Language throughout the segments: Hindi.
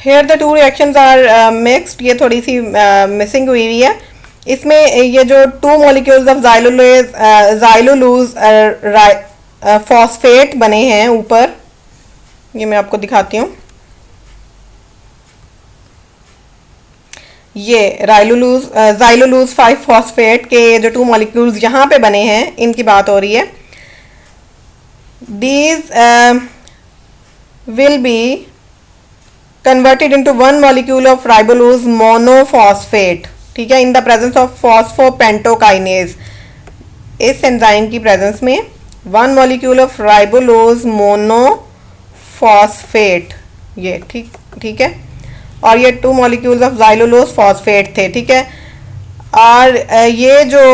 Hair the two reactions are mixed, ये थोड़ी सी मिसिंग हुई है इसमें। ये जो two molecules of xylulose phosphate बने हैं ऊपर, ये मैं आपको दिखाती हूँ। ये जाइलोलूज 5 फॉस्फेट के जो टू मॉलिक्यूल्स यहाँ पे बने हैं इनकी बात हो रही है। These will be converted into one molecule of ribulose monophosphate, ठीक है, in the presence of phosphopentokinase। इस एंजाइम की प्रेजेंस में one molecule of ribulose monophosphate, ये ठीक है, और ये two molecules of xylulose phosphate थे, ठीक है। और ये जो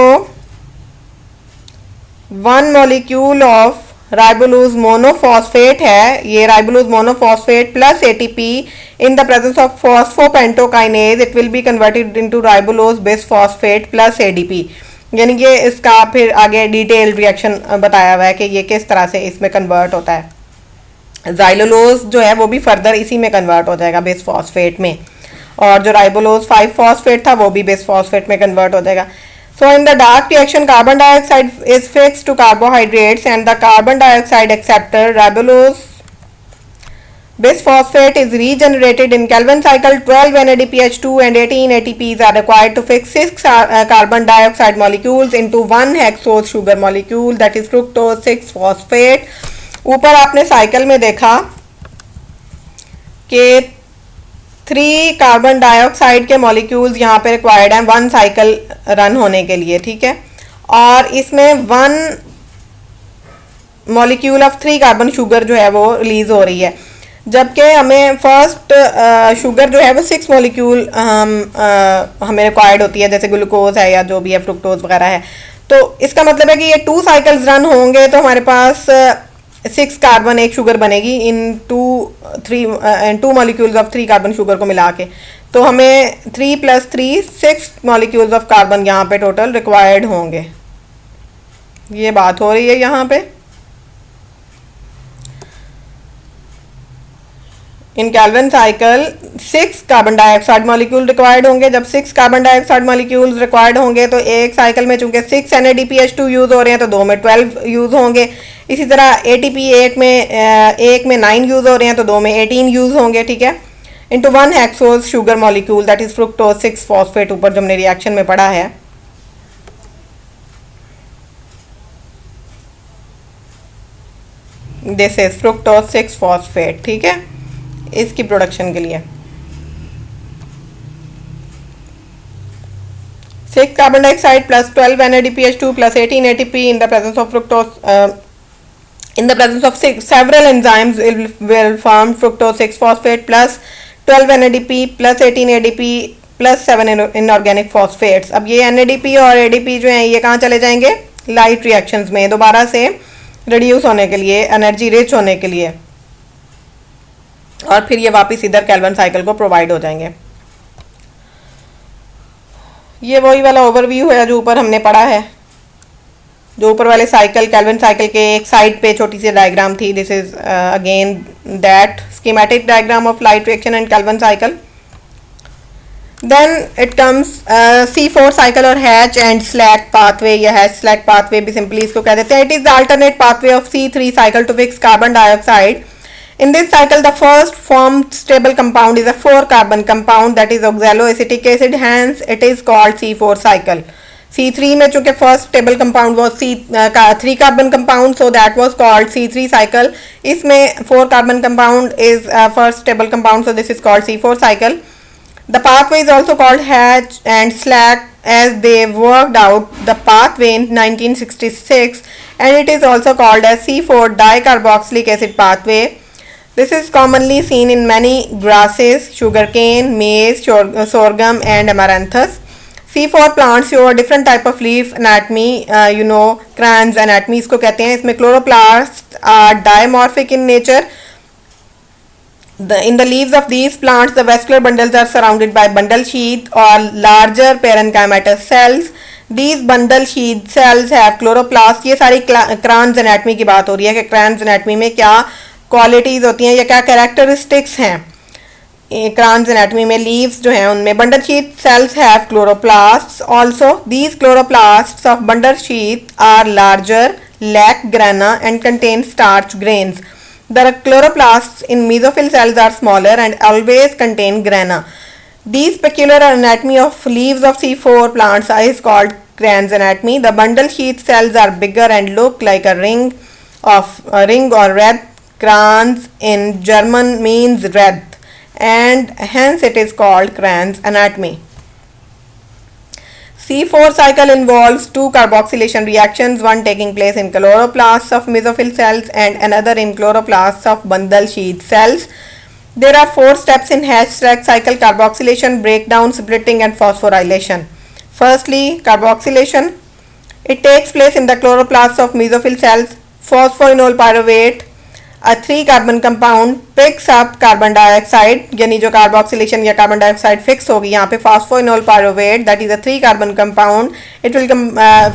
one molecule of ribulose monophosphate है, ये ribulose monophosphate plus ATP in the presence of phosphopentokinase it will be converted into ribulose bisphosphate plus ADP. यानी कि इसका फिर आगे डिटेल रिएक्शन बताया हुआ है कि ये किस तरह से इसमें कन्वर्ट होता है। जाइलोलोज जो है वो भी फर्दर इसी में कन्वर्ट हो जाएगा बिसफॉस्फेट में, और जो राइबोलोज 5 फॉस्फेट था वो भी बिसफॉस्फेट में कन्वर्ट हो जाएगा। So in the dark reaction, carbon dioxide is fixed to carbohydrates and the carbon dioxide acceptor ribulose bisphosphate is regenerated in Calvin cycle. 12 NADPH2 and 18 ATPs are required to fix 6 carbon dioxide molecules into one hexose sugar molecule, that is fructose 6 phosphate। ऊपर आपने साइकिल में देखा कि 3 कार्बन डाइऑक्साइड के मॉलिक्यूल्स यहाँ पे रिक्वायर्ड हैं 1 साइकिल रन होने के लिए, ठीक है, और इसमें 1 मॉलिक्यूल ऑफ 3 कार्बन शुगर जो है वो रिलीज हो रही है, जबकि हमें फर्स्ट शुगर जो है वो 6 मॉलिक्यूल हमें रिक्वायर्ड होती है, जैसे ग्लूकोज है या जो भी है, फ्रुक्टोज वगैरह है। तो इसका मतलब है कि ये 2 साइकिल्स रन होंगे तो हमारे पास 6 कार्बन एक शुगर बनेगी इन 2 मॉलिक्यूल्स ऑफ 3 कार्बन शुगर को मिला के। तो हमें 3 + 3 6 मॉलिक्यूल्स ऑफ कार्बन यहाँ पे टोटल रिक्वायर्ड होंगे, ये बात हो रही है यहाँ पे। In Calvin cycle 6 carbon dioxide molecule required होंगे। जब 6 कार्बन डाइऑक्साइड मॉलिक्यूल्स रिक्वायर्ड होंगे तो एक साइकिल में चूंकि 6 NADPH2 यूज़ हो रहे हैं तो 2 में 12 यूज़ होंगे। इसी तरह ATP एक में 9 यूज़ हो रहे हैं तो 2 में 18 यूज़ होंगे, ठीक है, into 1 hexose sugar molecule, that is fructose 6 phosphate, ऊपर जो हमने रिएक्शन में पढ़ा है। दिस इज फ्रुक्टोज 6 फॉस्फेट, ठीक है, इसकी प्रोडक्शन के लिए 6 carbon dioxide plus 12 NADPH2 plus 18 ATP in the presence of fructose in the presence of several enzymes will form fructose 6 phosphate plus 12 NADP plus 18 ADP plus 7 inorganic phosphates। अब ये NADP और ADP जो हैं ये कहाँ चले जाएंगे? लाइट रिएक्शंस में दोबारा से रिड्यूस होने के लिए, एनर्जी रिच होने के लिए, और फिर ये वापस इधर कैल्विन साइकिल को प्रोवाइड हो जाएंगे। ये वही वाला ओवरव्यू है जो ऊपर हमने पढ़ा है, जो ऊपर वाले साइकिल कैल्विन साइकिल के एक साइड पे छोटी सी डायग्राम थी। This is again that schematic diagram of light reaction and Calvin cycle. Then it comes C4 cycle और हैच एंड स्लैक पाथवे, या हैच स्लैक पाथवे भी सिंपली इसको कह देते हैं। It is the alternate pathway of C3 cycle to fix carbon dioxide. In this cycle, the first formed stable compound is a 4 carbon compound, that is oxaloacetic acid, hence it is called C4 cycle. C3 में चूंकि first stable compound was 3 carbon compound, so that was called C3 cycle. इसमें 4 carbon compound is first stable compound, so this is called C4 cycle. The pathway is also called Hatch and Slack as they worked out the pathway in 1966, and it is also called as C4 dicarboxylic acid pathway. This is commonly seen in many grasses, sugarcane, maize, sorghum and amaranthus. C4 plants show a different type of leaf anatomy, Cran's anatomy इसको कहते हैं। इसमें chloroplasts are dimorphic in nature. In the leaves of these plants, the vascular bundles are surrounded by bundle sheath or larger parenchymatous cells. These bundle sheath cells have chloroplasts. ये सारी Cran's anatomy की बात हो रही है कि Cran's anatomy में क्या क्वालिटीज़ होती हैं या क्या कैरेक्टरिस्टिक्स हैं। क्रांस एनाटमी में लीव्स जो हैं उनमें bundle sheath cells have chloroplasts also these chloroplasts of bundle sheath are larger lack grana and contain starch grains the chloroplasts in mesophyll cells are smaller and always contain grana these peculiar anatomy of leaves of C4 plants is called Kranz anatomy. The bundle sheath cells are bigger and look like a ring or red. Kranz in German means red and hence it is called Kranz anatomy. C4 cycle involves two carboxylation reactions, one taking place in chloroplasts of mesophyll cells and another in chloroplasts of bundle sheath cells. There are 4 steps in Hash-Stack cycle: carboxylation, breakdown, splitting and phosphorylation. Firstly, carboxylation. It takes place in the chloroplasts of mesophyll cells. Phosphoenol pyruvate, a 3 carbon compound, picks up carbon dioxide, यानी जो carboxylation या carbon dioxide fix होगी यहाँ पे phosphoenol pyruvate, that is a 3 carbon compound, it will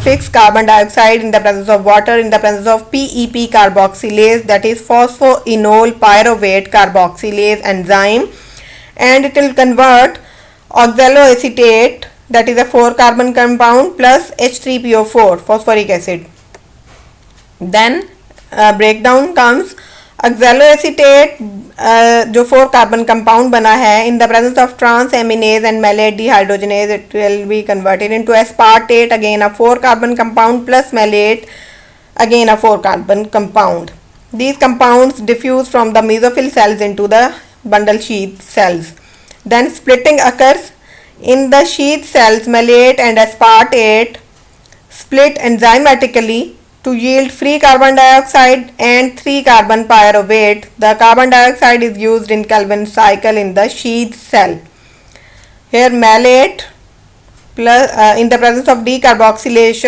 fix carbon dioxide in the presence of water in the presence of PEP carboxylase, that is phosphoenol pyruvate carboxylase enzyme, and it will convert oxaloacetate, that is a 4 carbon compound, plus H3PO4 phosphoric acid. Then breakdown comes. ऑक्सैलोएसीटेट जो 4 कार्बन कंपाउंड बना है in the presence of transaminase and malate dehydrogenase it will be converted into aspartate, again a 4 carbon compound plus malate, again a 4 carbon compound. These compounds diffuse from the mesophyll cells into the bundle sheath cells. Then splitting occurs in the sheath cells. Malate and aspartate split enzymatically to yield free carbon dioxide and 3 carbon pyruvate. The carbon dioxide is used in Calvin cycle in the sheath cell. Here malate plus in the presence of decarboxylase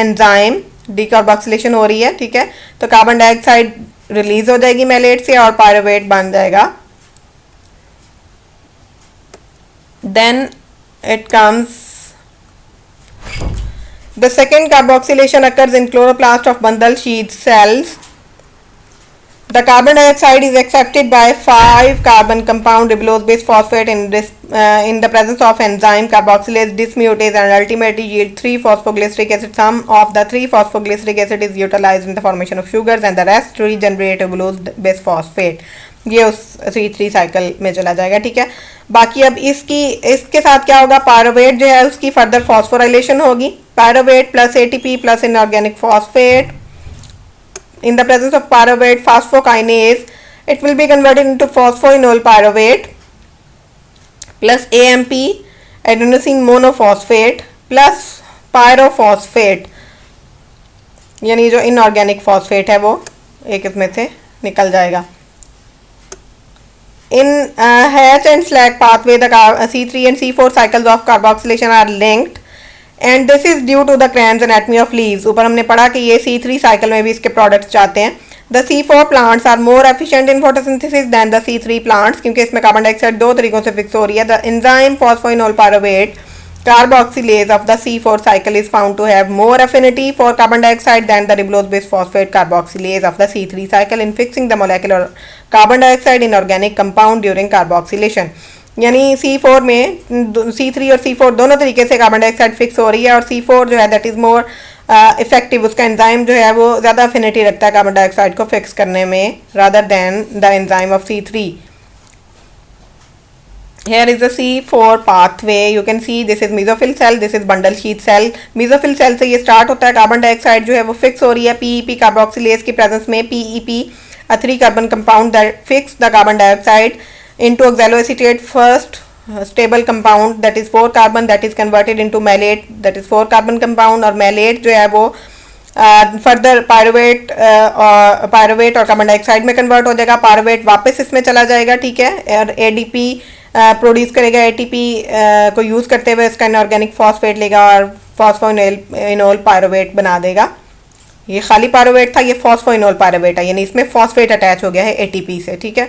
enzyme, decarboxylation हो रही है, ठीक है, तो कार्बन डाइऑक्साइड रिलीज हो जाएगी मैलेट से और पायरुवेट बन जाएगा. Then it comes. The second carboxylation occurs in chloroplast of bundle sheath cells. The carbon dioxide is accepted by 5 carbon compound ribulose base phosphate in the presence of enzyme carboxylase dismutase and ultimately yield 3 phosphoglyceric acid. Some of the 3 phosphoglyceric acid is utilized in the formation of sugars and the rest regenerate ribulose base phosphate. ये उस C3 साइकिल में चला जाएगा, ठीक है. बाकी अब इसके साथ क्या होगा, पायरुवेट जो है उसकी फर्दर फॉस्फोराइलेशन होगी. Pyruvate plus ATP plus inorganic phosphate. In the presence of pyruvate phosphokinase, it will be converted into phosphoenol pyruvate plus AMP, adenosine monophosphate plus pyrophosphate, यानी जो इनऑर्गेनिक फॉस्फेट है वो एक इसमें से निकल जाएगा. In Hatch and Slack pathway, the C3 and C4 cycles of carboxylation are linked. And this is due to the Kranz anatomy of leaves. ऊपर हमने पढ़ा कि ये C3 साइकिल में भी इसके प्रोडक्ट्स जाते हैं. The C4 plants are more efficient in photosynthesis than the C3 plants, क्योंकि इसमें कार्बन डाइऑक्साइड 2 तरीकों से फिक्स हो रही है. The enzyme phosphoenol pyruvate carboxylase of the C4 cycle is found to have more affinity for carbon dioxide than the ribulose base phosphate carboxylase of the C3 cycle in fixing the molecular carbon dioxide in organic compound during carboxylation. यानी C4 में C3 और C4 दोनों तरीके से कार्बन डाइऑक्साइड फिक्स हो रही है और C4 जो है दैट इज़ मोर इफेक्टिव, उसका एंजाइम जो है वो ज़्यादा अफिनिटी रखता है कार्बन डाइऑक्साइड को फिक्स करने में rather than the enzyme of C3. Here is the C4 pathway. You can see this is mesophyll cell, this is bundle sheath cell. mesophyll cell से ये स्टार्ट होता है. कार्बन डाइऑक्साइड जो है वो फिक्स हो रही है PEP कार्बोक्सिलेज की प्रेजेंस में. PEP a 3 carbon compound that fix the carbon dioxide into oxaloacetate, first stable compound that is 4 carbon that is converted into malate that is 4 carbon compound, और malate जो है वो फर्दर पायरुवेट और कार्बन डाइऑक्साइड में कन्वर्ट हो जाएगा. पायरुवेट वापस इसमें चला जाएगा, ठीक है, और ADP प्रोड्यूस करेगा. ATP को यूज़ करते हुए इसका इनऑर्गेनिक फॉस्फेट लेगा और फॉस्फोइनोल पायरुवेट बना देगा. ये खाली पायरुवेट था, ये फॉस्फोइनोल पायरुवेट है, यानी इसमें फॉस्फेट अटैच हो गया है ATP से, ठीक है.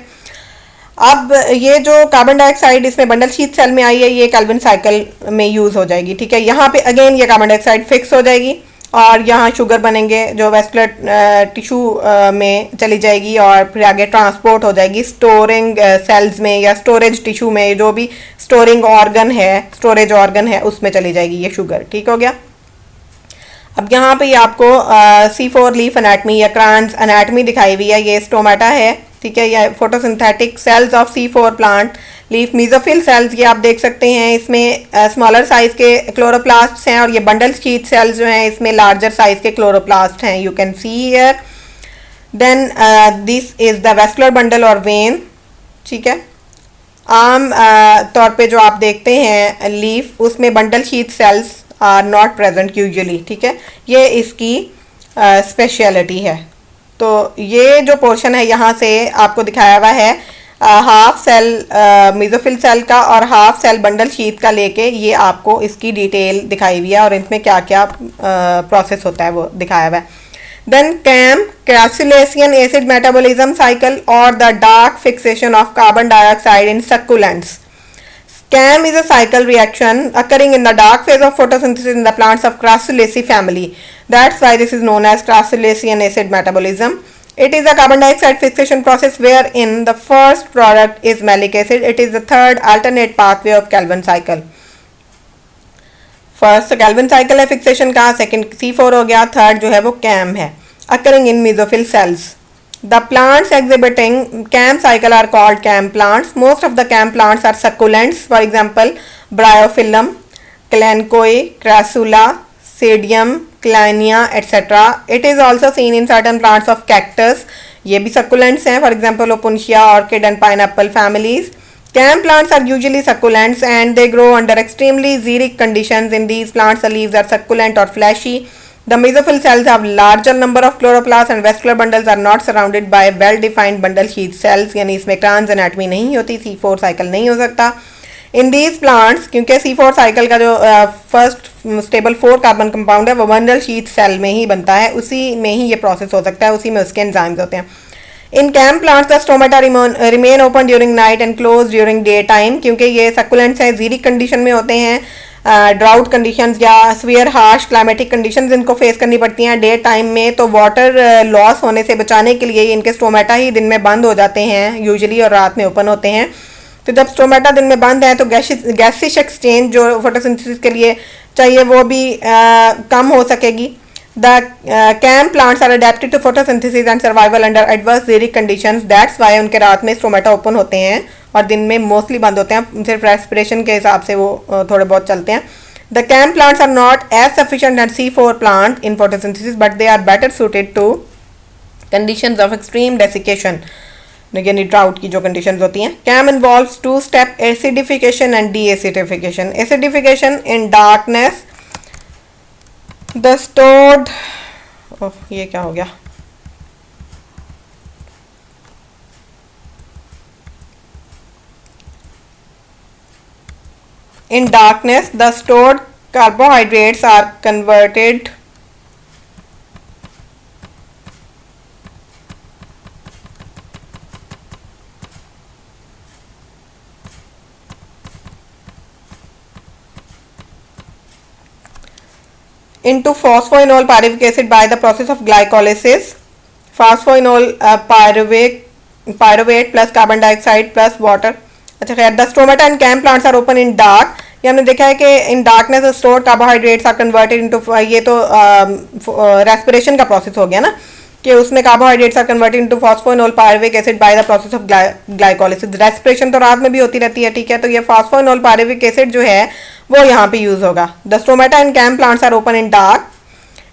अब ये जो कार्बन डाइऑक्साइड इसमें बंडल शीथ सेल में आई है ये कैल्विन साइकिल में यूज़ हो जाएगी, ठीक है. यहाँ पे अगेन ये कार्बन डाइऑक्साइड फिक्स हो जाएगी और यहाँ शुगर बनेंगे जो वेस्कुलर टिश्यू में चली जाएगी और फिर आगे ट्रांसपोर्ट हो जाएगी स्टोरिंग सेल्स में या स्टोरेज टिश्यू में, जो भी स्टोरिंग ऑर्गन है, स्टोरेज ऑर्गन है, उसमें चली जाएगी ये शुगर। ठीक हो गया। अब यहाँ पे आपको C4 लीफ एनाटमी या क्रांस एनाटमी दिखाई हुई है। ये स्टोमेटा है, ठीक है। ये photosynthetic cells of C4 plant leaf mesophyll cells, ये आप देख सकते हैं। इसमें स्मॉलर साइज के क्लोरोप्लास्ट हैं और ये बंडल शीट सेल्स जो हैं इसमें लार्जर साइज के क्लोरोप्लास्ट हैं। You can see here. Then this is the vascular bundle और वेन, ठीक है। आम तौर पे जो आप देखते हैं लीफ, उसमें bundle sheath cells are not present usually, ठीक है। ये इसकी स्पेशलिटी है। तो ये जो पोर्शन है यहाँ से आपको दिखाया हुआ है हाफ सेल मेसोफिल सेल का और हाफ सेल बंडल शीट का लेके, ये आपको इसकी डिटेल दिखाई हुई है और इनमें क्या क्या प्रोसेस होता है वो दिखाया हुआ है। Then CAM crassulacean acid metabolism cycle और the dark fixation of carbon dioxide in succulents. CAM is a cycle reaction occurring in the dark phase of photosynthesis in the plants of Crassulaceae family. That's why this is known as Crassulacean acid metabolism. It is a carbon dioxide fixation process wherein the first product is malic acid. It is the third alternate pathway of Calvin cycle. First Calvin cycle है fixation का, second C4 हो गया, third जो है वो CAM है, occurring in mesophyll cells. The plants exhibiting CAM cycle are called CAM plants. Most of the CAM plants are succulents. For example, Bryophyllum, Kalanchoe, Crassula, Sedium, Clinia, etc. It is also seen in certain plants of cactus. ये भी succulents हैं. For example, Opuntia, orchid and pineapple families. CAM plants are usually succulents and they grow under extremely xeric conditions. In these plants, the leaves are succulent or fleshy. The mesophyll cells have larger number of chloroplasts and vascular bundles are not surrounded by well-defined bundle sheath cells. यानी इसमें क्रांस एनाटमी नहीं होती, C4 साइकिल नहीं हो सकता। In these plants, क्योंकि C4 साइकिल का जो फर्स्ट स्टेबल 4 कार्बन कंपाउंड है वो बंडल शीथ सेल में ही बनता है, उसी में ही ये प्रोसेस हो सकता है, उसी में उसके एंजाइम्स होते हैं। In CAM plants, the stomata remain open during night and closed during daytime. क्योंकि ये सक्कुलेंट्स हैं, जीरिक कंडीशन में होते हैं, ड्राउट कंडीशंस या स्वियर हार्श क्लाइमेटिक कंडीशंस इनको फेस करनी पड़ती हैं डे टाइम में। तो वाटर लॉस होने से बचाने के लिए इनके स्टोमेटा ही दिन में बंद हो जाते हैं यूजुअली और रात में ओपन होते हैं। तो जब स्टोमेटा दिन में बंद है तो गैसिश एक्सचेंज जो फोटोसिंथेसिस के लिए चाहिए वो भी कम हो सकेगी। The CAM plants are adapted to photosynthesis and survival under adverse xeric conditions. That's why उनके रात में स्टोमेटा ओपन होते हैं और दिन में मोस्टली बंद होते हैं, सिर्फ रेस्पिरेशन के हिसाब से वो थोड़े बहुत चलते हैं। The CAM plants are not as sufficient as C4 plant in photosynthesis, but they are better suited to conditions of extreme desiccation, यानी ड्राउट की जो कंडीशंस होती हैं। CAM involves two step acidification and deacidification. Acidification in darkness, the stored, ये क्या हो गया, in darkness the stored carbohydrates are converted into phosphoenol pyruvic acid by the process of glycolysis. Phosphoenol pyruvate plus carbon dioxide plus water. अच्छा खैर, the stomata and CAM plants are open in dark. ये हमने देखा है कि in darkness stored carbohydrates are converted into, ये तो रेस्पिरेशन का प्रोसेस हो गया ना, कि उसमें carbohydrates are converted into phosphoenol pyruvic acid by the process of glycolysis. Respiration तो रात में भी होती रहती है, ठीक है। तो ये फॉस्फोइनोल पायरुविक एसिड जो है वो यहाँ पे यूज होगा। The stomata and CAM plants are open in dark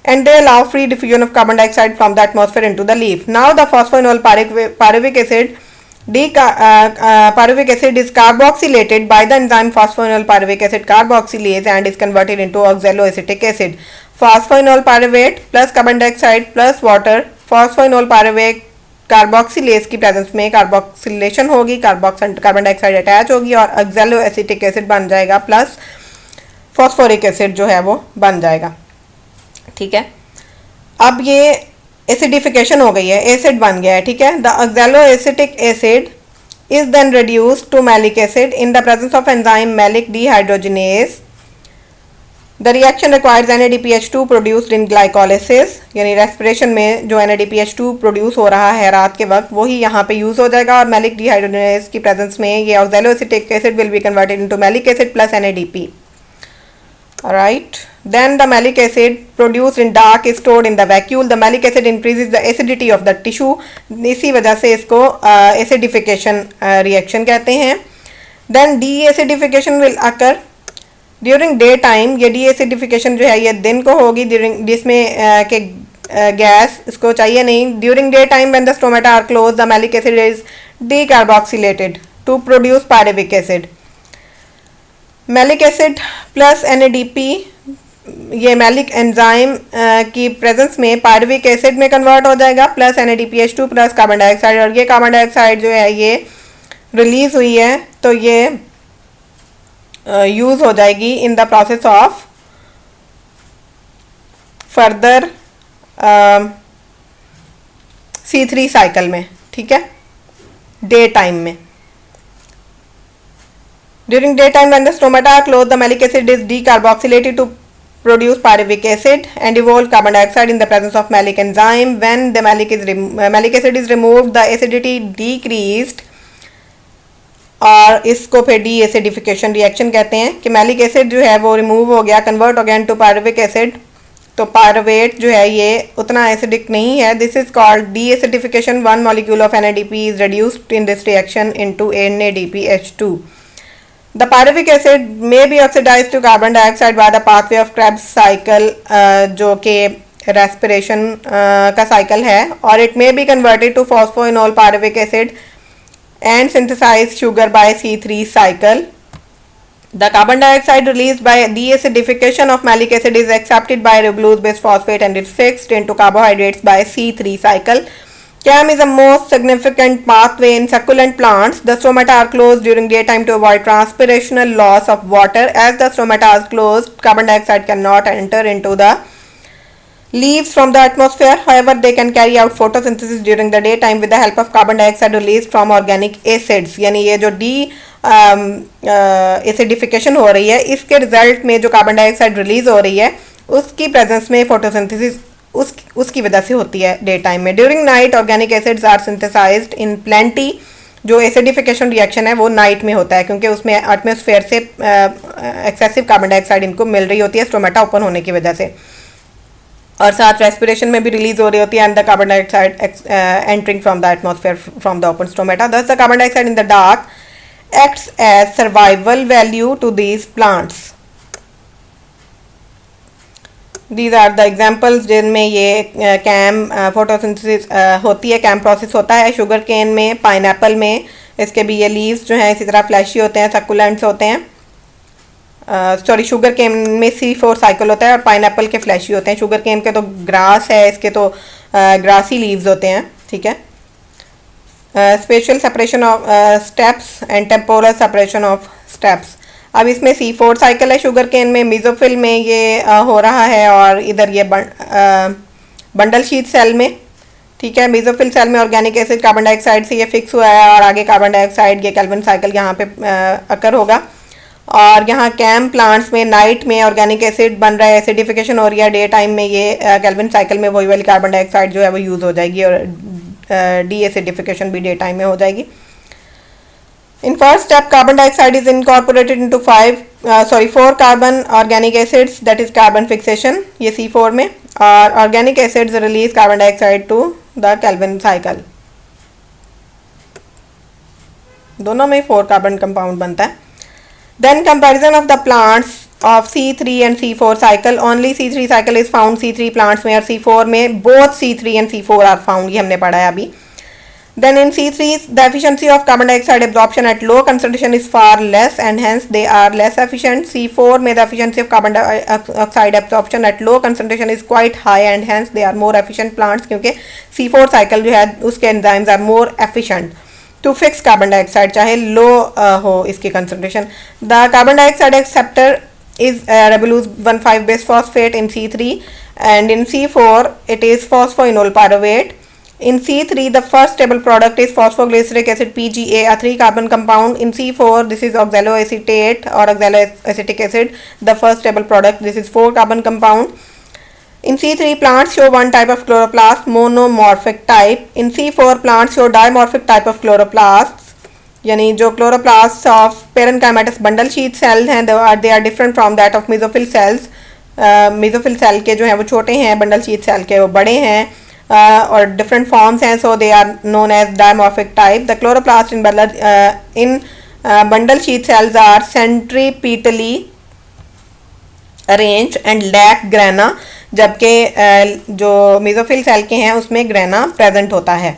and they allow free diffusion of carbon dioxide from the atmosphere into the leaf. Now the phosphoenol pyruvic acid is carboxylated by the enzyme phosphoenol pyruvic acid carboxylase and is converted into oxaloacetic acid. Phosphoenol pyruvate plus carbon dioxide plus water, phosphoenol pyruvate carboxylase की प्रेजेंस में कार्बोक्सिलेशन होगी, कार्बन डाइऑक्साइड अटैच होगी और ऑक्सैलोएसिटिक एसिड बन जाएगा प्लस फॉस्फोरिक एसिड जो है वो बन जाएगा, ठीक है। अब ये एसिडिफिकेशन हो गई है, एसिड बन गया है, ठीक है। The oxaloacetic acid is then reduced to malic acid in the presence of enzyme malic dehydrogenase. The reaction requires NADPH2 produced in glycolysis, यानी रेस्पिरेशन में जो NADPH2 प्रोड्यूस हो रहा है रात के वक्त वही यहाँ पे यूज़ हो जाएगा, और मैलिक डिहाइड्रोजनेज की प्रेजेंस में ये oxaloacetic acid will be converted into malic acid plus NADP. Alright, then the malic acid produced in dark is stored in the vacuole. The malic acid increases the acidity of the tissue. इसी वजह से इसको acidification reaction कहते हैं. Then deacidification will occur during daytime. ये deacidification जो है ये दिन को होगी, जिसमें के गैस इसको चाहिए नहीं. During daytime when the stomata are closed, the malic acid is decarboxylated to produce pyruvic acid. Malic acid plus NADP ये मैलिक एंजाइम की प्रेजेंस में पायरुविक एसिड में कन्वर्ट हो जाएगा plus NADPH2 plus carbon dioxide, और ये कार्बन डाइऑक्साइड जो है ये रिलीज हुई है तो ये यूज़ हो जाएगी in the process of further C3 cycle में. ठीक है, डे टाइम में. During daytime when the stomata are closed, the malic acid is decarboxylated to produce pyruvic acid and evolve carbon dioxide in the presence of malic enzyme. When the malic acid is removed, the acidity decreased, और इसको फिर deacidification reaction कहते हैं कि मैलिक एसिड जो है वो रिमूव हो गया, कन्वर्ट हो गया इनटू pyruvic acid, तो पायरुवेट जो है ये उतना एसिडिक नहीं है. This is called deacidification. One molecule of NADP is reduced in this reaction into NADPH2. The pyruvic acid may be oxidized to carbon dioxide by the pathway of Krebs cycle, जो कि respiration का cycle है, और it may be converted to phosphoenol pyruvic acid and synthesize sugar by C3 cycle. The carbon dioxide released by deacidification of malic acid is accepted by ribulose base phosphate and is fixed into carbohydrates by C3 cycle. CAM is the most significant pathway in succulent plants. The stomata are closed during daytime to avoid transpirational loss of water. As the stomata is closed, carbon dioxide cannot enter into the leaves from the atmosphere. However, they can carry out photosynthesis during the daytime with the help of carbon dioxide released from organic acids. यानी ये जो acidification हो रही है इसके रिजल्ट में जो कार्बन डाइऑक्साइड रिलीज हो रही है उसकी प्रेजेंस में फोटोसिंथेसिस उसकी वजह से होती है डे टाइम में. During night organic acids are synthesized in plenty. जो एसिडिफिकेशन रिएक्शन है वो नाइट में होता है क्योंकि उसमें एटमॉस्फेयर से एक्सेसिव कार्बन डाइऑक्साइड इनको मिल रही होती है स्टोमेटा ओपन होने की वजह से, और साथ रेस्पिरेशन में भी रिलीज हो रही होती है and the carbon dioxide entering from the atmosphere from the open stomata. Thus the carbon dioxide in the dark acts as survival value to these plants. These are the examples जिनमें ये कैम फोटोसिंथेसिस होती है, कैम प्रोसेस होता है शुगर केन में, पाइनएप्पल में. इसके भी ये लीव्स जो हैं इसी तरह फ्लैशी होते हैं, सक्कुलेंट्स होते हैं. सॉरी, शुगर केन में C4 साइकिल होता है और पाइनएप्पल के फ्लैशी होते हैं. शुगर केन के तो ग्रास है, इसके तो ग्रासी लीव्स होते हैं. ठीक है. Special separation of steps and temporal separation of steps. अब इसमें C4 साइकिल है शुगर केन में, मीजोफिल में ये हो रहा है, और इधर ये बंडल शीट सेल में. ठीक है. मीजोफिल सेल में ऑर्गेनिक एसिड कार्बन डाइऑक्साइड से ये फिक्स हुआ है और आगे कार्बन डाइऑक्साइड ये केल्विन साइकिल यहाँ पे अकर होगा. और यहाँ कैम प्लांट्स में नाइट में ऑर्गेनिक एसिड बन रहा है, एसिडिफिकेशन हो रही है. डे टाइम में ये केल्विन साइकिल में वही वाली कार्बन डाइऑक्साइड जो है वो यूज़ हो जाएगी और deacidification भी डे टाइम में हो जाएगी. In first step, carbon dioxide is incorporated into 4 carbon organic acids, that is carbon fixation, ये C4 में, और organic acids release carbon dioxide to the Calvin cycle. दोनों में 4 carbon compound बनता है. Then comparison of the plants of C3 and C4 cycle. Only C3 cycle is found C3 plants में, और C4 में both C3 and C4 are found. ये हमने पढ़ा है अभी. Then in C3 the efficiency of carbon dioxide absorption at low concentration is far less and hence they are less efficient. C4 में the efficiency of carbon dioxide absorption at low concentration is quite high and hence they are more efficient plants क्योंकि C4 cycle जो है उसके enzymes are more efficient to fix carbon dioxide चाहे low हो इसकी concentration. The carbon dioxide acceptor is ribulose 1,5 base phosphate in C3 and in C4 it is phosphoenol pyruvate. In C3, the first stable product is phosphoglyceric acid PGA, a 3-carbon compound. In C4, this is oxaloacetate or oxaloacetic acid, the first stable product. This is 4-carbon compound. In C3, plants show one type of chloroplast, monomorphic type. In C4, plants show dimorphic type of chloroplasts. यानी जो chloroplasts of parenchymatous bundle sheath cells हैं, they are different from that of mesophyll cells. mesophyll cell के जो हैं वो छोटे हैं, bundle sheath cell के वो बड़े हैं. Or different forms हैं, so they are known as dimorphic type. The chloroplast in bundle sheath cells are centripetally arranged and lack grana, जबकि जो मेसोफिल सेल के हैं उसमें ग्रेना प्रेजेंट होता है.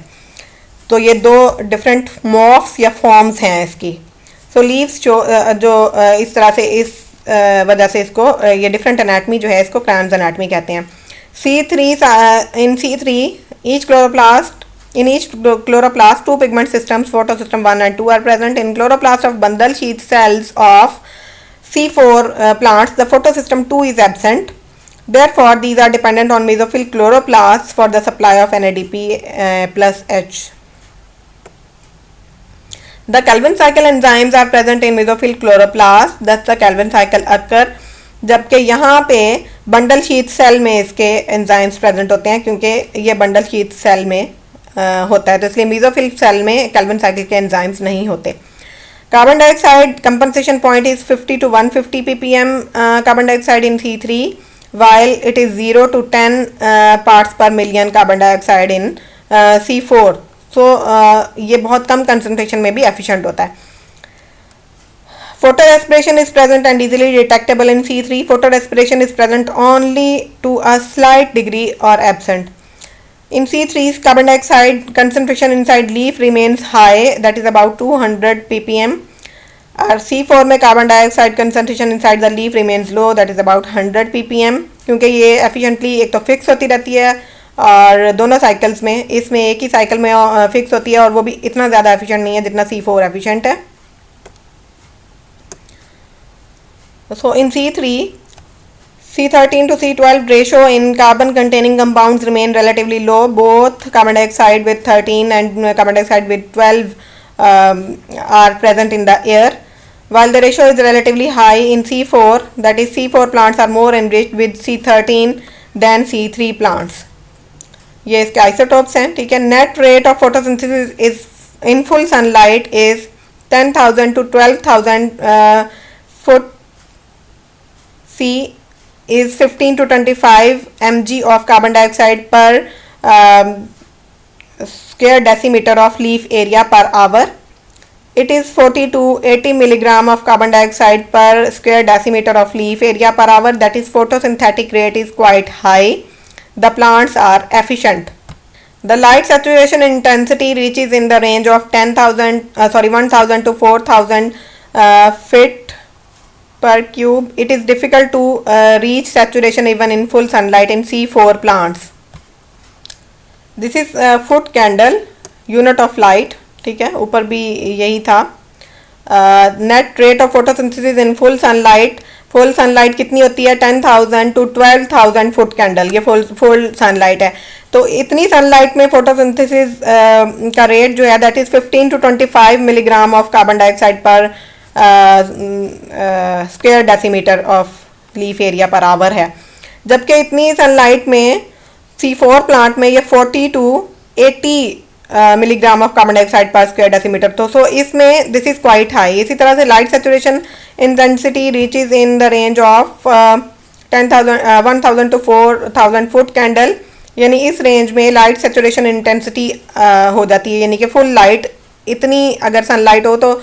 तो ये दो डिफरेंट मॉर्फ्स या फॉर्म्स हैं इसकी. सो लीव्स जो इस तरह से इस वजह से इसको ये डिफरेंट एनाटमी जो है इसको क्रायन्स एनाटमी कहते हैं. in C3, each chloroplast, two pigment systems, photosystem 1 and 2 are present. In chloroplast of bundle sheath cells of C4 plants, the photosystem 2 is absent. Therefore, these are dependent on mesophyll chloroplasts for the supply of NADP plus H. The Calvin cycle enzymes are present in mesophyll chloroplast. Thus, the Calvin cycle occur. जबकि यहाँ पे बंडल शीथ सेल में इसके एंजाइम्स प्रेजेंट होते हैं, क्योंकि ये बंडल शीथ सेल में होता है, तो इसलिए मेसोफिल सेल में कैल्विन साइकिल के एंजाइम्स नहीं होते. Carbon dioxide compensation point is 50 to 150 ppm carbon dioxide in C3, while it is 0 to 10 parts per million carbon dioxide in C4. सो ये बहुत कम कंसनट्रेशन में भी एफिशिएंट होता है. Photorespiration is present and easily detectable in C3. Photorespiration is present only to a slight degree or absent. In C3, carbon dioxide concentration inside leaf remains high, that is about 200 ppm. और C4 में carbon dioxide concentration inside the leaf remains low, that is about 100 ppm. क्योंकि ये efficiently एक तो fix होती रहती है और दोनों साइकिल्स में, इसमें एक ही साइकिल में फिक्स होती है और वो भी इतना ज़्यादा एफिशिएंट नहीं है जितना C4 एफिशिएंट है. So in C3, C13 to C12 ratio in carbon containing compounds remain relatively low. Both carbon dioxide with 13 and carbon dioxide with 12 are present in the air, while the ratio is relatively high in C4, that is C4 plants are more enriched with C13 than C3 plants. ये इसके isotopes हैं, ठीक है. Net rate of photosynthesis is in full sunlight is 10,000 to 12,000 foot. C is 15 to 25 mg of carbon dioxide per square decimeter of leaf area per hour. It is 40 to 80 milligram of carbon dioxide per square decimeter of leaf area per hour. That is, photosynthetic rate is quite high. The plants are efficient. The light saturation intensity reaches in the range of 1,000 to 4,000 feet per cube. It is difficult to reach saturation even in full sunlight in C4 plants. This is foot candle, unit of light, ठीक है. ऊपर भी यही था. Net rate of photosynthesis in full sunlight. Full sunlight कितनी होती है? 10,000 to 12,000 फुट कैंडल. ये फुल सनलाइट है. तो इतनी सनलाइट में फोटोसिंथेसिस का रेट जो है that is 15 to 25 milligram of carbon dioxide per square decimetre of leaf area per hour है. जबकि इतनी सनलाइट में C4 प्लांट में ये 40 to 80 milligram of carbon dioxide per square decimetre. तो सो इसमें दिस इज क्वाइट हाई. इसी तरह से light saturation intensity reaches in the range of 1,000 to 4,000 foot candle. यानी इस रेंज में लाइट सेचुरेशन इंटेंसिटी हो जाती है. यानी कि फुल लाइट, इतनी अगर सनलाइट हो तो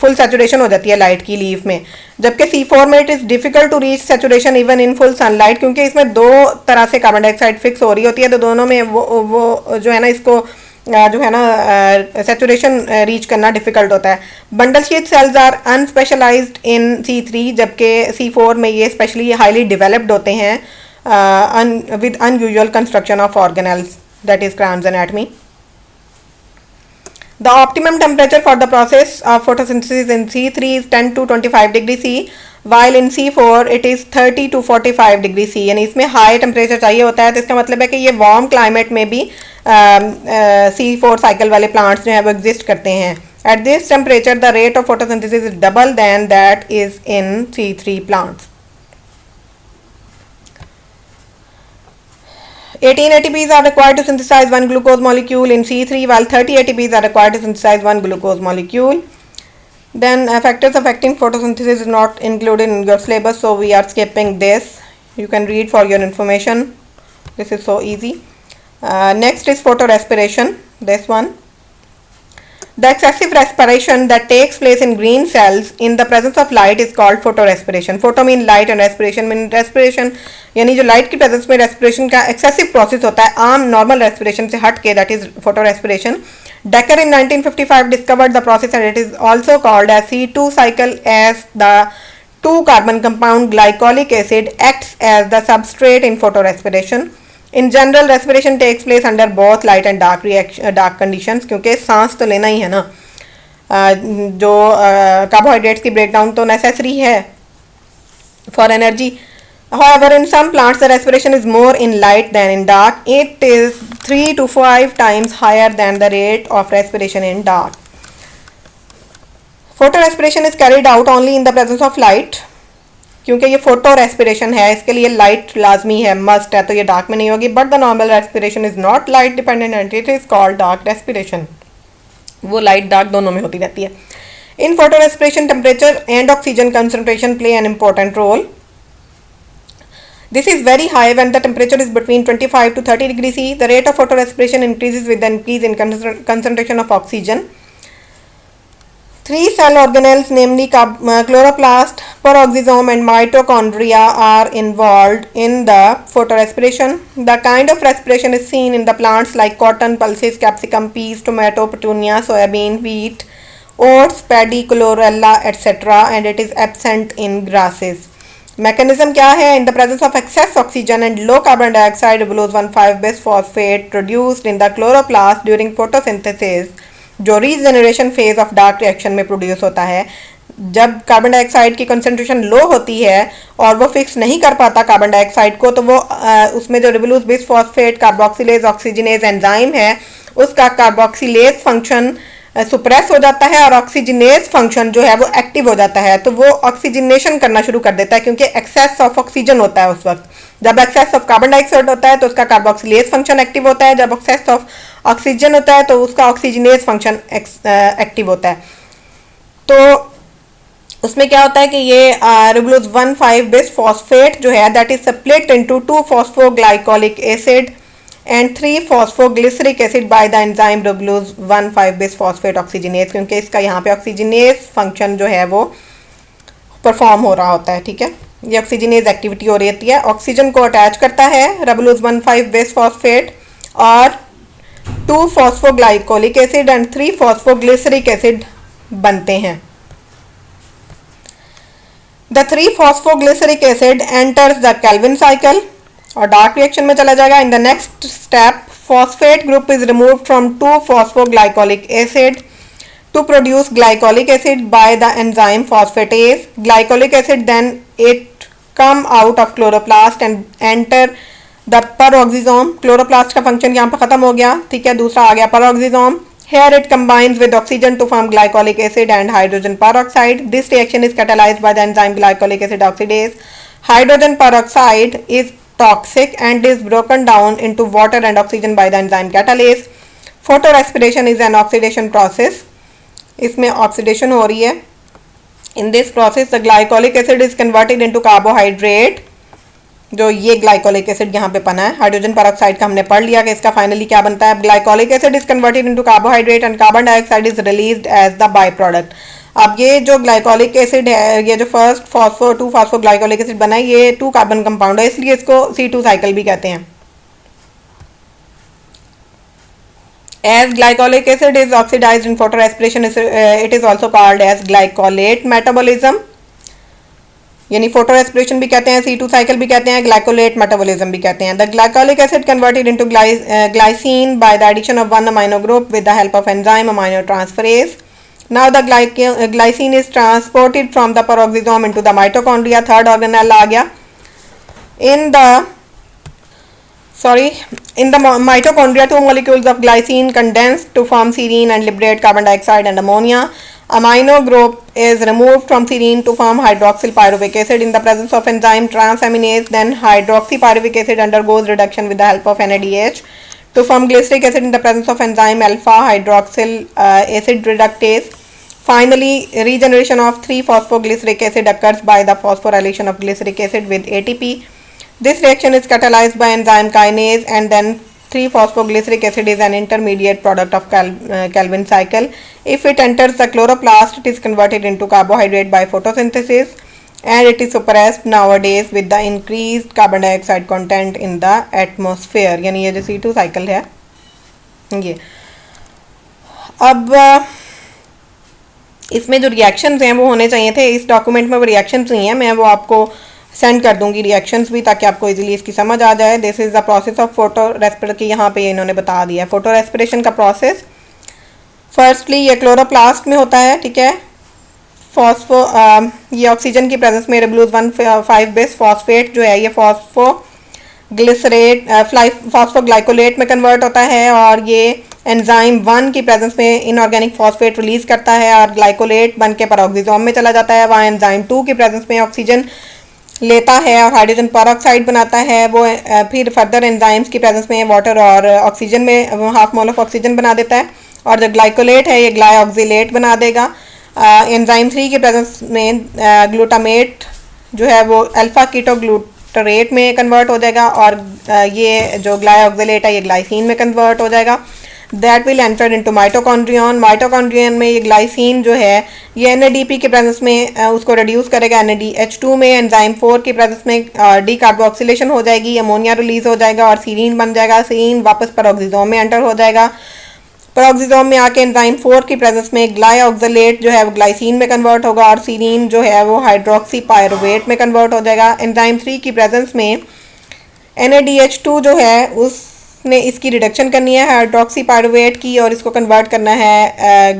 फुल सेचुरेशन हो जाती है लाइट की लीफ में. जबकि C4 में it is difficult to reach saturation even in full sunlight, क्योंकि इसमें दो तरह से कार्बन डाइऑक्साइड फिक्स हो रही होती है. तो दोनों में वो जो है ना, इसको जो है ना सेचुरेशन रीच करना डिफ़िकल्ट होता है. Bundle sheath cells are unspecialised in C3, जबकि C4 में ये स्पेशली हाईली डेवलप्ड होते हैं with unusual construction of organelles, that is Cran's anatomy. The optimum temperature for the process of photosynthesis in C3 is 10 to 25 degree C, while in C4 it is 30 to 45 degree C. यानी इसमें हाई टेम्परेचर चाहिए होता है. तो इसका मतलब है कि ये वार्म क्लाइमेट में भी C4 साइकिल वाले प्लांट्स जो हैं वो एग्जिस्ट करते हैं. At this temperature the rate of photosynthesis is double than that is in C3 plants. 18 ATPs are required to synthesize one glucose molecule in C3, while 30 ATPs are required to synthesize one glucose molecule. Then factors affecting photosynthesis is not included in your syllabus, so we are skipping this. You can read for your information. This is so easy. Next is photorespiration. This one. The excessive respiration that takes place in green cells in the presence of light is called photorespiration. Photo mean light and respiration mean respiration. यानी जो लाइट की प्रेजेंस में रेस्पिरेशन का एक्सेसिव प्रोसेस होता है आम नॉर्मल रेस्पिरेशन से हट के, that is फोटोरेस्पिरेशन. Decker in 1955 discovered the process and it is also called as C2 cycle, as the 2 carbon compound glycolic acid acts as the substrate in photorespiration. In general, respiration takes place under both light and dark conditions, क्योंकि सांस तो लेना ही है ना. जो कार्बोहाइड्रेट्स की ब्रेकडाउन तो नेसेसरी है for energy. However, in some plants the respiration is more in light than in dark. It is 3 to 5 times higher than the rate of respiration in dark. Photorespiration is carried out only in the presence of light. क्योंकि ये फोटो रेस्पिरेशन है, इसके लिए लाइट लाजमी है, मस्ट है, तो ये डार्क में नहीं होगी. But the normal respiration is not light dependent and it is called dark respiration. वो लाइट डार्क दोनों में होती रहती है. In photorespiration temperature and oxygen concentration play an important role. This is very high when the temperature is between 25 to 30 degrees C. The rate of photorespiration increases with the increase in concentration of oxygen. 3 cell organelles, namely chloroplast, peroxisome and mitochondria are involved in the photorespiration. The kind of respiration is seen in the plants like cotton, pulses, capsicum, peas, tomato, petunia, soybean, wheat, oats, paddy, chlorella, etc. and it is absent in grasses. Mechanism क्या है? In the presence of excess oxygen and low carbon dioxide, ribulose 1,5 bisphosphate produced in the chloroplast during photosynthesis, जो regeneration phase of dark reaction में प्रोड्यूस होता है. जब कार्बन डाइऑक्साइड की कंसंट्रेशन लो होती है और वो फिक्स नहीं कर पाता कार्बन डाइऑक्साइड को, तो वो उसमें जो रिबुलूस बिसफॉस्फेट कार्बोक्सिलेज ऑक्सीजनेज एंजाइम है उसका कार्बोक्सिलेज फंक्शन सुप्रेस हो जाता है और ऑक्सीजनेज फंक्शन जो है वो एक्टिव हो जाता है. तो वो ऑक्सीजनेशन करना शुरू कर देता है क्योंकि एक्सेस ऑफ ऑक्सीजन होता है उस वक्त. जब एक्सेस ऑफ कार्बन डाइऑक्साइड होता है तो उसका कार्बोक्सिलेज फंक्शन एक्टिव होता है. जब एक्सेस ऑफ ऑक्सीजन होता है तो उसका ऑक्सीजनेज फंक्शन एक्टिव होता है. तो उसमें क्या होता है कि ये रिबुलोज 1,5 बिसफॉस्फेट जो है that is split into 2 phosphoglycolic acid and 3 phosphoglyceric acid by the enzyme ribulose 1,5 bisphosphate oxygenase, क्योंकि इसका यहाँ पे ऑक्सीजनेज फंक्शन जो है वो परफॉर्म हो रहा होता है. ठीक है, ये ऑक्सीजनेज एक्टिविटी हो रही होती है. ऑक्सीजन को अटैच करता है रिबुलोज 1,5 बिसफॉस्फेट और 2 phosphoglycolic acid and 3 phosphoglyceric acid बनते हैं. The 3 phosphoglyceric acid enters the Calvin cycle और डार्क रिएक्शन में चला जाएगा. In the next step phosphate group is removed from 2 phosphoglycolic acid to produce glycolic acid by the enzyme phosphatase. Glycolic acid then it come out of chloroplast and enter the peroxisome. Chloroplast का फंक्शन यहाँ पर खत्म हो गया. ठीक है, दूसरा आ गया peroxisome. Here it combines with oxygen to form glycolic acid and hydrogen peroxide. This reaction is catalyzed by the enzyme glycolic acid oxidase. Hydrogen peroxide is toxic and is broken down into water and oxygen by the enzyme catalase. Photorespiration is an oxidation process. इसमें oxidation हो रही है. In this process the glycolic acid is converted into carbohydrate. जो ये ग्लाइकोलिक एसिड यहाँ पे बना है, हाइड्रोजन पेरोक्साइड का हमने पढ़ लिया कि इसका फाइनली क्या बनता है. Glycolic acid is converted into carbohydrate and carbon dioxide is released as the by product. अब ये जो ग्लाइकोलिक एसिड है, ये जो फर्स्ट 2 फॉस्फोग्लाइकोलिक एसिड बना है, ये 2 कार्बन कंपाउंड है, इसलिए इसको C2 साइकिल भी कहते हैं. As glycolic acid is oxidized in photorespiration, it is also called as glycolate metabolism. यानी फोटो रेस्पिरेशन भी कहते हैं, C2 साइकिल भी कहते हैं, ग्लाइकोलेट मेटाबॉलिज्म भी कहते हैं. The glycolic acid converted into glycine by the addition of 1 amino group with the help of enzyme amino transferase. Now the glycine is transported from the peroxisome into the mitochondria. Third organelle आ गया. In the mitochondria, two molecules of glycine condense to form serine and liberate carbon dioxide and ammonia. Amino group is removed from serine to form hydroxyl pyruvic acid. In the presence of enzyme transaminase, then hydroxypyruvic acid undergoes reduction with the help of NADH to form glyceric acid in the presence of enzyme alpha hydroxyl acid reductase. Finally, regeneration of 3-phosphoglyceric acid occurs by the phosphorylation of glyceric acid with ATP. This reaction is catalyzed by enzyme kinase, and then 3-phosphoglyceric acid is an intermediate product of Calvin cycle. If it enters the chloroplast, it is converted into carbohydrate by photosynthesis, and it is suppressed nowadays with the increased carbon dioxide content in the atmosphere. यानी ये जो C2 cycle है ये. अब इसमें जो रिएक्शंस हैं वो होने चाहिए थे. इस डॉक्यूमेंट में वो रिएक्शंस नहीं है, मैं वो आपको सेंड कर दूंगी रिएक्शंस भी, ताकि आपको इजीली इसकी समझ आ जाए. This is the process of photo respiration की यहाँ पे इन्होंने बता दिया है. फोटो रेस्पिरेशन का प्रोसेस फर्स्टली ये क्लोरोप्लास्ट में होता है. ठीक है. ये ऑक्सीजन की प्रेजेंस में Ribulose 1,5 फॉस्फेट जो है ये फॉस्फोग्लाइकोलेट में कन्वर्ट होता है, और ये एंजाइम 1 की प्रेजेंस में इनऑर्गेनिक फॉस्फेट रिलीज करता है और ग्लाइकोलेट बन के पेरोक्सिसोम में चला जाता है. वहाँ एंजाइम 2 की प्रेजेंस में ऑक्सीजन लेता है और हाइड्रोजन पेरोक्साइड बनाता है. वो फिर फर्दर एंजाइम्स की प्रेजेंस में वाटर और ऑक्सीजन में हाफ मोल ऑफ ऑक्सीजन बना देता है, और जो ग्लाइकोलेट है ये ग्लाइऑक्सिलेट बना देगा. एंजाइम 3 की प्रेजेंस में ग्लूटामेट जो है वो अल्फा कीटोग्लूटरेट में कन्वर्ट हो जाएगा, और ये जो ग्लाइऑक्सिलेट है ये ग्लाइसिन में कन्वर्ट हो जाएगा. That will enter into mitochondrion. Mitochondrion में ये ग्लाइसिन जो है ये NADP के प्रेजेंस में उसको रिड्यूस करेगा NADH2 में. एंजाइम 4 की प्रेजेंस में डीकार्बोक्सिलेशन हो जाएगी, अमोनिया रिलीज हो जाएगा और सीरीन बन जाएगा. सीरीन वापस पेरोक्सिसोम में एंटर हो जाएगा. पेरोक्सिसोम में आके एंजाइम 4 की प्रेजेंस में ग्लाइऑक्सिलेट जो है वो ग्लाइसिन में कन्वर्ट होगा, और सीरीन जो है वो हाइड्रोक्सी पायरुवेट में कन्वर्ट हो जाएगा. एंजाइम 3 की प्रेजेंस में NADH2 जो है उसने इसकी रिडक्शन करनी है हाइड्रोक्सी पायरुवेट की, और इसको कन्वर्ट करना है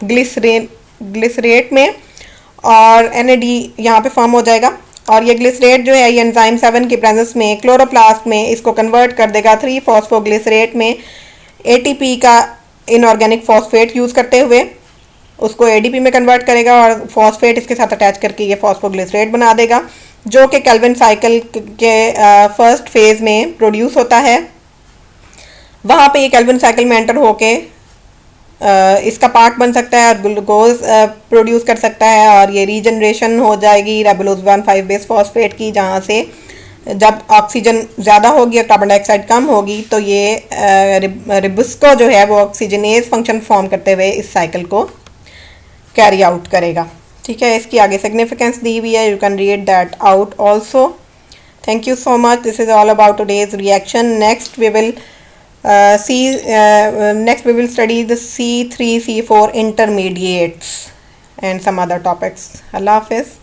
ग्लिसरेट में, और NAD यहाँ पे फॉर्म हो जाएगा. और ये ग्लिसरेट जो है ये एंजाइम 7 की प्रेजेंस में क्लोरोप्लास्ट में इसको कन्वर्ट कर देगा 3-फॉस्फोग्लिसरेट में. ATP का इनऑर्गेनिक फॉस्फेट यूज़ करते हुए उसको ADP में कन्वर्ट करेगा, और फॉस्फेट इसके साथ अटैच करके ये फॉस्फोग्लिसरेट बना देगा, जो कि कैल्विन साइकिल के फर्स्ट फेज में प्रोड्यूस होता है. वहाँ पे ये कैल्विन साइकिल में एंटर होके इसका पार्ट बन सकता है और ग्लूकोज प्रोड्यूस कर सकता है, और ये रीजनरेशन हो जाएगी Ribulose 1,5 फॉस्फेट की, जहाँ से जब ऑक्सीजन ज़्यादा होगी और कार्बन डाइऑक्साइड कम होगी तो ये रिबुस्को जो है वो ऑक्सीजनेज फंक्शन फॉर्म करते हुए इस साइकिल को कैरी आउट करेगा. ठीक है. इसकी आगे सिग्निफिकेंस दी हुई है, you can read that out also. Thank you so much. This is all about today's reaction. Next we will study the C3 C4 intermediates and some other topics. Allah Hafiz.